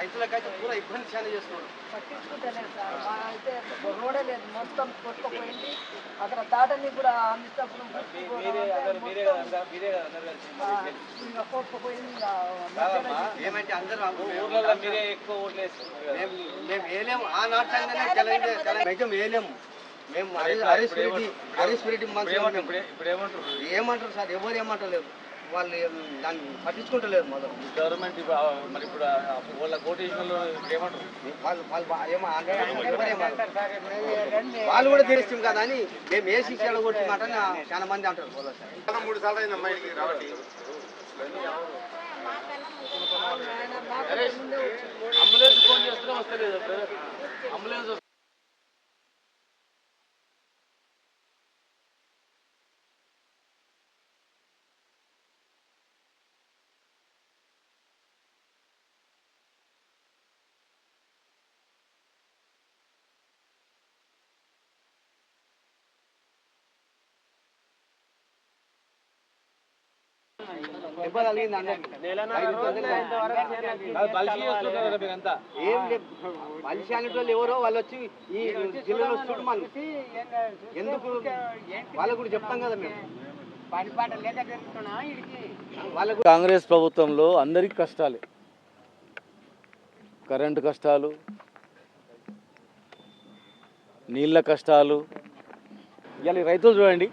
రైతులకైతే పూరా ఇబ్బంది చాలా చేస్తున్నాడు. పట్టించుకుంటలేదు సార్, మా అయితే రోడే లేదు, మొత్తం కొట్టుకుపోయింది. అక్కడ దాటని కూడా అందిస్తప్పుడు కొట్టుకుపోయింది. ఏమంటే అందరూ ఊర్లలో మీరే ఎక్కువ ఓట్లు వేస్తున్నారు. మేము వేయలేము, ఆ నాటంగానే అయితే వేయలేము. మేము హరీష్ రెడ్డి ఏమంటారు సార్, ఎవరు ఏమంటలేదు, వాళ్ళు దాన్ని పట్టించుకుంటలేదు. మొదలు గవర్నమెంట్ మరి ఇప్పుడు వాళ్ళ కోటేషన్లో ఏమంటారు, వాళ్ళు కూడా తెలుస్తాం కదా అని మేము వేసి చెడగొట్టిమాట చాలా మంది అంటారు. 3 సార్లు అయింది అమ్మాయికి రావట్టి. అంబులెన్స్ ఫోన్ చేస్తున్నా వస్తలేదు, అంబులెన్స్ మనిషి అనేటోళ్ళు ఎవరో వాళ్ళు వచ్చి ఈ జిల్లాలో చూడు మనం ఎందుకు వాళ్ళకు కూడా చెప్తాం కదా మేము. కాంగ్రెస్ ప్రభుత్వంలో అందరికీ కష్టాలే, కరెంటు కష్టాలు, నీళ్ళ కష్టాలు. ఇవాళ రైతులు చూడండి,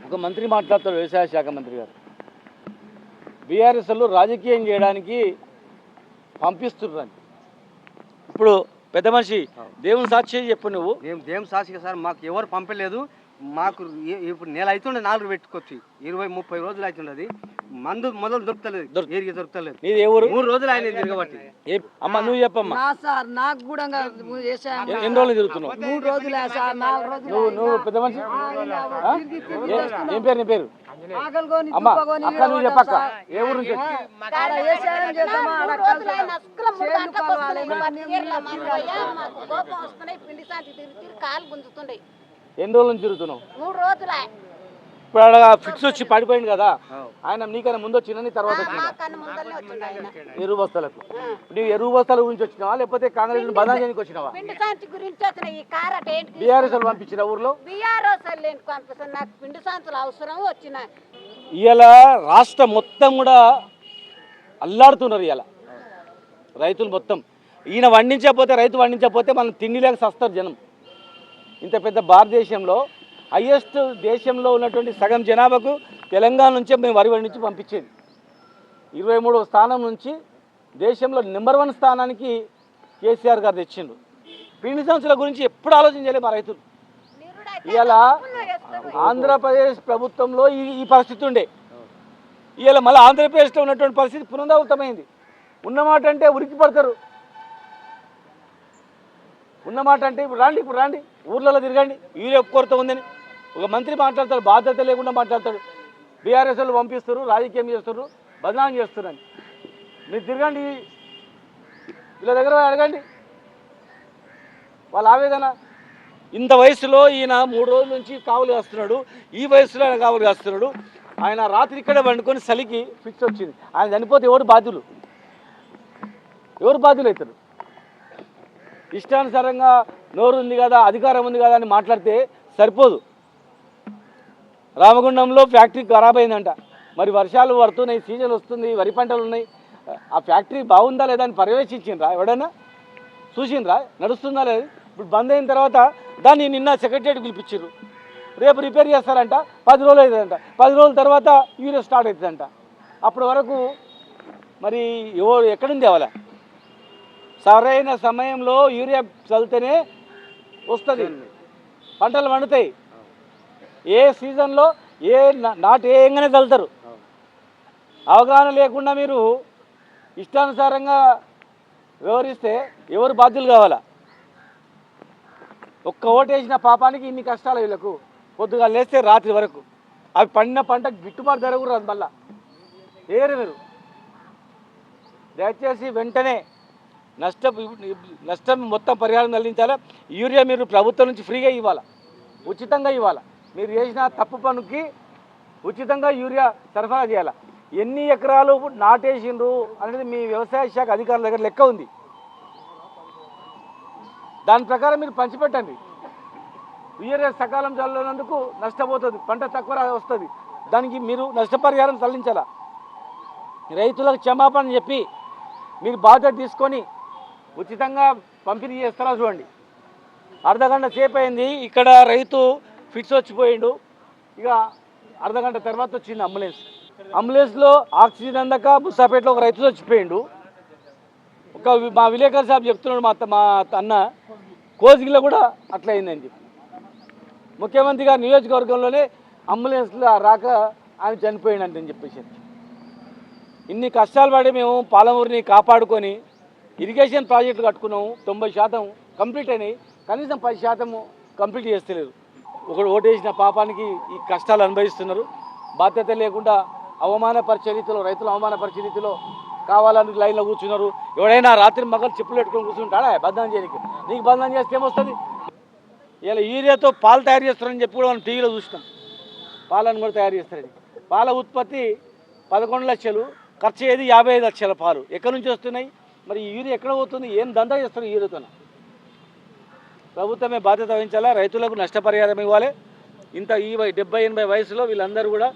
ఒక మంత్రి మాట్లాడతాడు, వ్యవసాయ శాఖ మంత్రి గారు, బీఆర్ఎస్లో రాజకీయం చేయడానికి పంపిస్తున్నారు. ఇప్పుడు పెద్ద మనిషి దేవుని సాక్షి చెప్పు, నువ్వు దేవుని సాక్షిగా సార్ మాకు ఎవరు పంపలేదు. మాకు ఇప్పుడు నెల అవుతుండే 4 పెట్టుకొచ్చి 20-30 రోజులు అవుతున్నది. మందు మొదలు దొరుకుతలేదు, ఏరిగా దొరుకుతలేదు. నీది ఎవరు? 3 రోజులు ఆయన తిరగబట్టి. అమ్మ నువ్వు చెప్పమ్మా. సార్ నాకు కూడా ఎన్ని రోజులు తిరుగుతున్నావు? 3 రోజులే సార్, 4 రోజులు. నువ్వు పెద్ద మనిషి, ఏం పేరు నీ పేరు? అమ్మా అక్క నువ్వు చెప్పక్క, ఏ ఊరు నుంచి? ఎన్ని రోజుల నుంచి తిరుగుతున్నావు? 3 రోజులే. ఇప్పుడు అక్కడ ఫిక్స్ వచ్చి పడిపోయింది కదా, ఆయన నీకైనా ముందు వచ్చిన తర్వాత వచ్చిందా? ఎరువు బస్తాలకు. నువ్వు ఎరువు బస్తాల గురించి వచ్చినావా లేకపోతే కాంగ్రెస్ బదనాం చేయడానికి వచ్చినావా? బీఆర్ఎస్ వాళ్ళు పంపించిన ఊర్లో ఇలా రాష్ట్రం మొత్తం కూడా అల్లాడుతున్నారు. ఇలా రైతులు మొత్తం, ఈయన వండించకపోతే, రైతు వండించకపోతే మనం తిండి లేక సస్తారు జనం. ఇంత పెద్ద భారతదేశంలో హైయెస్ట్ దేశంలో ఉన్నటువంటి సగం జనాభాకు తెలంగాణ నుంచే మేము వరి పండించి పంపించేది. 23వ స్థానం నుంచి దేశంలో నెంబర్ 1 స్థానానికి కేసీఆర్ గారు తెచ్చిండు. పిండి సంస్థల గురించి ఎప్పుడు ఆలోచన చేయలేదు మా రైతులు. ఇలా ఆంధ్రప్రదేశ్ ప్రభుత్వంలో ఈ పరిస్థితి ఉండే, ఇలా మళ్ళీ ఆంధ్రప్రదేశ్లో ఉన్నటువంటి పరిస్థితి పునరావృతమైంది. ఉన్నమాట అంటే ఉరికి పడతారు, ఉన్నమాట అంటే ఇప్పుడు రాండి ఊర్లలో తిరగండి, యూరియా కొరత ఉందని ఒక మంత్రి మాట్లాడతాడు, బాధ్యత లేకుండా మాట్లాడతాడు. బీఆర్ఎస్ వాళ్ళు పంపిస్తారు, రాజకీయం చేస్తారు, బదనాం చేస్తున్నారని. మీరు తిరగండి, వీళ్ళ దగ్గర అడగండి వాళ్ళ ఆవేదన. ఇంత వయసులో ఈయన 3 రోజుల నుంచి కావులు కాస్తున్నాడు, ఈ వయసులో ఆయన కావులు కాస్తున్నాడు. ఆయన రాత్రి ఇక్కడే వండుకొని చలికి ఫిక్స్ వచ్చింది. ఆయన చనిపోతే ఎవరు బాధ్యులు అవుతారు? ఇష్టానుసారంగా నోరు ఉంది కదా, అధికారం ఉంది కదా అని మాట్లాడితే సరిపోదు. రామగుండంలో ఫ్యాక్టరీ ఖరాబ్ అయిందంట, మరి వర్షాలు పడుతున్నాయి, సీజన్ వస్తుంది, వరి పంటలు ఉన్నాయి. ఆ ఫ్యాక్టరీ బాగుందా లేదా అని పర్యవేక్షించిండ్రా? ఎవడైనా చూసిండ్రా? నడుస్తుందా లేదు? ఇప్పుడు బంద్ అయిన తర్వాత దాన్ని నిన్న సెక్రటరియట్ పిలిపించారు, రేపు రిపేర్ చేస్తారంట, 10 రోజులు అవుతుందంట. 10 రోజుల తర్వాత యూరియా స్టార్ట్ అవుతుందంట. అప్పటి వరకు మరి ఎక్కడుంది అవ్వాల? సరైన సమయంలో యూరియా చల్లితేనే వస్తుంది, పంటలు పండుతాయి. ఏ సీజన్లో నాటు ఏంగానే చల్లుతారు. అవగాహన లేకుండా మీరు ఇష్టానుసారంగా వ్యవహరిస్తే ఎవరు బాధ్యులు కావాలా? ఒక్క ఓటేసిన పాపానికి ఇన్ని కష్టాలు వీళ్ళకు. పొద్దుగా లేస్తే రాత్రి వరకు అవి పండిన పంట గిట్టుబాటు ధర కూడా రాదు. మళ్ళా మీరు దయచేసి వెంటనే నష్టం మొత్తం పరిహారం చెల్లించాలి. యూరియా మీరు ప్రభుత్వం నుంచి ఫ్రీగా ఇవ్వాలి, ఉచితంగా ఇవ్వాలి. మీరు చేసిన తప్పు పనికి ఉచితంగా యూరియా సరఫరా చేయాలి. ఎన్ని ఎకరాలు నాటేసిండ్రు అనేది మీ వ్యవసాయ శాఖ అధికారుల దగ్గర లెక్క ఉంది. దాని ప్రకారం మీరు పంచిపెట్టండి. వీఆర్ఎస్ సకాలం చల్లనందుకు నష్టపోతుంది, పంట తక్కువ వస్తుంది, దానికి మీరు నష్టపరిహారం చెల్లించాలా. రైతులకు క్షమాపణ చెప్పి మీరు బాధ్యత తీసుకొని ఉచితంగా పంపిణీ చేస్తారా చూడండి. అర్ధగంట సేపు అయింది, ఇక్కడ రైతు ఫిట్స్ వచ్చిపోయిండు. ఇక అర్ధగంట తర్వాత వచ్చింది అంబులెన్స్లో ఆక్సిజన్ అందక ముసాపేటలో ఒక రైతు చచ్చిపోయిండు. మా విలేకర్ సాబ్ చెప్తున్నాడు, మా అన్న కోజిగిలో కూడా అట్లా అయిందని చెప్పి. ముఖ్యమంత్రి గారి నియోజకవర్గంలోనే అంబులెన్స్లో రాక ఆయన చనిపోయిండు అని చెప్పేసి. ఇన్ని కష్టాలు పడి మేము పాలమూరుని కాపాడుకొని ఇరిగేషన్ ప్రాజెక్టులు కట్టుకున్నాము. 90% కంప్లీట్ అయినాయి, కనీసం 10% కంప్లీట్ చేస్తలేరు. ఒకడు ఓటేసిన పాపానికి ఈ కష్టాలు అనుభవిస్తున్నారు. బాధ్యత లేకుండా అవమానపరిచే రీతిలో, రైతులు అవమానపరిచే రీతిలో కావాలని లైన్లో కూర్చున్నారు. ఎవడైనా రాత్రి మగలు చెప్పులు పెట్టుకొని కూర్చుంటాడా బంధనం చేయడానికి? నీకు బంధనం చేస్తే ఏమొస్తుంది? ఇలా యూరియాతో పాలు తయారు చేస్తారని చెప్పి కూడా మనం టీవీలో చూసినాం. పాలను కూడా తయారు చేస్తారని. పాల ఉత్పత్తి 11 లక్షలు, ఖర్చు అయ్యేది 55 లక్షల పాలు. ఎక్కడి నుంచి వస్తున్నాయి మరి? యూరియా ఎక్కడ పోతుంది? ఏం దందా చేస్తారు యూరియాతో? ప్రభుత్వమే బాధ్యత వహించాలా, రైతులకు నష్టపరిహారం ఇవ్వాలి. ఇంత ఈ 70-80 వయసులో వీళ్ళందరూ కూడా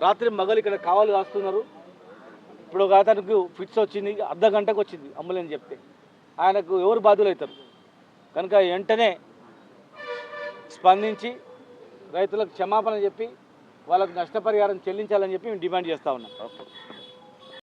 రాత్రి మగలు ఇక్కడ కావాలి కాస్తున్నారు. ఇప్పుడు ఒక అతనికి ఫిట్స్ వచ్చింది, అర్ధగంటకు వచ్చింది అంబులెన్స్ చెప్తే. ఆయనకు ఎవరు బాధ్యులు అవుతారు? కనుక వెంటనే స్పందించి రైతులకు క్షమాపణ చెప్పి వాళ్ళకు నష్టపరిహారం చెల్లించాలని చెప్పి మేము డిమాండ్ చేస్తూ ఉన్నాం.